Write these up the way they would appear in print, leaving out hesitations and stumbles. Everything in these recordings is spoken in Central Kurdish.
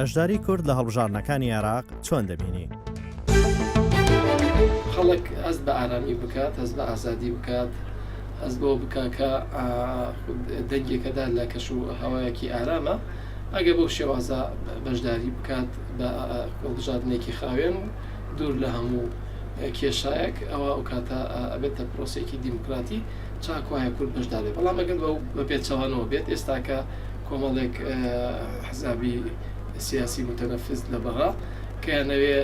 بەشداری کورد لە هەڵبژاردنەکانی عێراق چۆن دەبینی؟ خەڵک هەست بە ئارامی بکات، هەست بە ئازادی بکات، هەست بۆ بکات کە دەنگێکەدا لە کەش و هەوایەکی ئارامە، ئەگە بەو شێوازە بەشداری بکات بە هەڵبژاردنێکی خاوێن دوور لە هەموو کێشایەک، ئەوە ئەو کاتە ئەبێتە پرۆسێکی دیموکراتی چاکوایە کورد بەشدار بێت. بەڵام ئەگەر بە پێچەوانەوە بێت، ئێستاکە کۆمەڵێک حزابی سیاسی متەنەفس لە بەغا کە نەوێ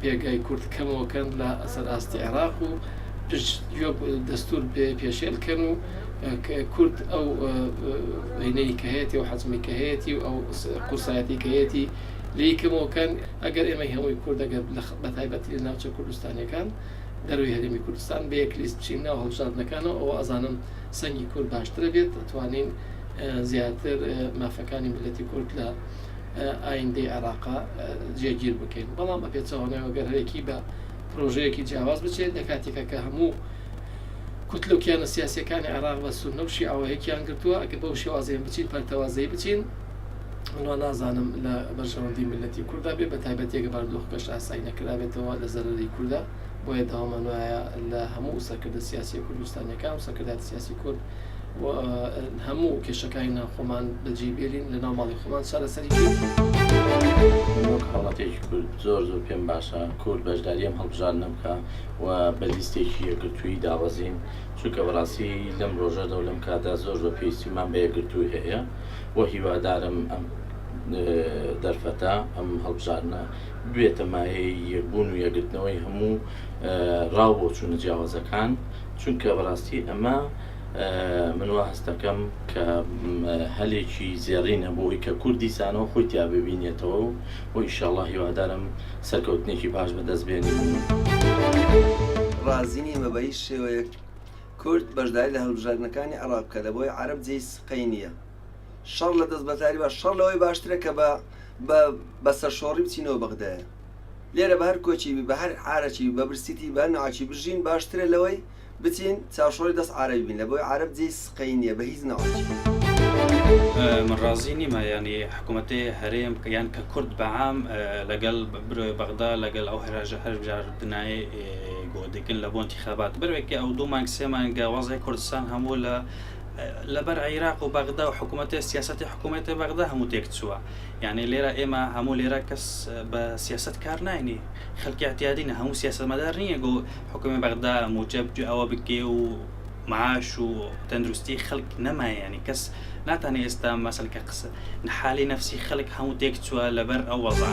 پێگای کورد کەمەوەکەن لە ئەسەر ئاستی عێراق و دەستور پێشێلکەن و کورد ئەو وینەی کە هەیەی و حەزمی کە هەیەی و ئەو قورسایەتی کە هەیەی لیکەمەوەکەن. ئەگەر ئێمە هەمووی کورد ئەگەر بە تایبەتی لە ناوچە کوردستانیەکان دەروی هەرێمی کوردستان بە یەک لیست بچین ناو هەڵبژاردنەکانەوە، ئەوە ئەزانم سەنگی کورد باشترە بێت، دەتوانین زیاتر مافەکانی ملەتی کورد لە ئایندەی عێراقا جێگیر بکەین. بەڵام بە پێچەوانەوە گەر هەرێکی بە پرۆژەیەکی جیاواز بچێت لە کاتێکە کە هەموو کوتلەوکیانە سیاسیەکانی عێراق بە سونە و شیعەوەیەکیان گرتووە، ئەگە بەو شێوازەیە بچین پەرتەوازەی بچین، ئەوە نازانم لە بەرژەوەندی ملەتی کووردا بێت بە تایبەتێکە بەردۆخەکەش ئاسایی نەکرابێتەوە لە زەرەری کووردا. بۆیە داوامان وایە لە هەموو سەرکردە سیاسی کوردستانیەکان و سەرکردای سیاسی کورد هەموو کێشەکانی ناوخۆمان بەجێبێرین لە ناو ماڵی خۆمان چارەسەری وەک حاڵەتێکی کورد زۆر پێم باشە کورد بەشداری ئەم هەڵبژاردنە بکە و بە لیستێکی یەکگرتووی داوەزین، چونکە بەڕاستی لەم ڕۆژەدا و لەم کاتا زۆر پێویستیمان بە یەکگرتووی هەیە و هیوادارم ئەم دەرفەتە ئەم هەڵبژاردنە بێتە مایەی یەکبوون و یەکگرتنەوەی هەموو ڕاو بۆ چوونە جیاوازەکان، چونکە بەڕاستی ئەمە من وا هەستەکەم کە هەلێکی زێڕینە بۆی کە کوردستانەوە خۆی تیا ببینێتەوە و ئینشاڵڵا هیوادارم سەرکەوتنێکی باش بەدەست بێنین. ڕازی نیمە بە هیچ شێوەیەک کورد بەشداری لە هەڵبژاردنەکانی عێراق بکە، لە بۆی عەرەب جێی سقەی نییە. شەڕ لە دەست بەتاری باش، شەڕ لەوەی باشترە کە بە سەرشۆڕی بچینەوە بەغدایە. لێرە بە هەر کۆچی بە هەر حارەکی بە برسیتی بە ناچی بژین باشترە لەوەی بچین چاوشۆری دەست عەرەبی بین، لە بۆی عەرەب جێی سقەی نییە بە هیچ ناوەکی. من ڕازی نیمە ینی حکوومەتی هەرێم یان کە کورد بەعام لەگەڵ برۆی بەغدا لەگەڵ ئەو هێراژە هەربژاردنایی گۆدەکن لە بۆ انتخابات بروێکی ئەو 2 مانگ 3 مانگە وەزعی کوردستان هەموو لەبەر عێراق و بەغدا و حکوومەتی سیاسەتی حکوومەتی بەغدا هەموو تێک چووە. یعنی لێرە ئێمە هەموو لێرە کەس بە سیاست کار ناینی، خەڵکی احتیادینە، هەموو سیاسەتمەدار نییە گۆ حکوومەتی بەغدا موجب ئەوە بکێ و معاش و تەندروستی خەڵک نەمایە، ینی کەس ناتوانێت ئێستا مەسەل کە قسە حالی نەفسی خەڵک هەموو تێک چووە لەبەر ئەو وەزع.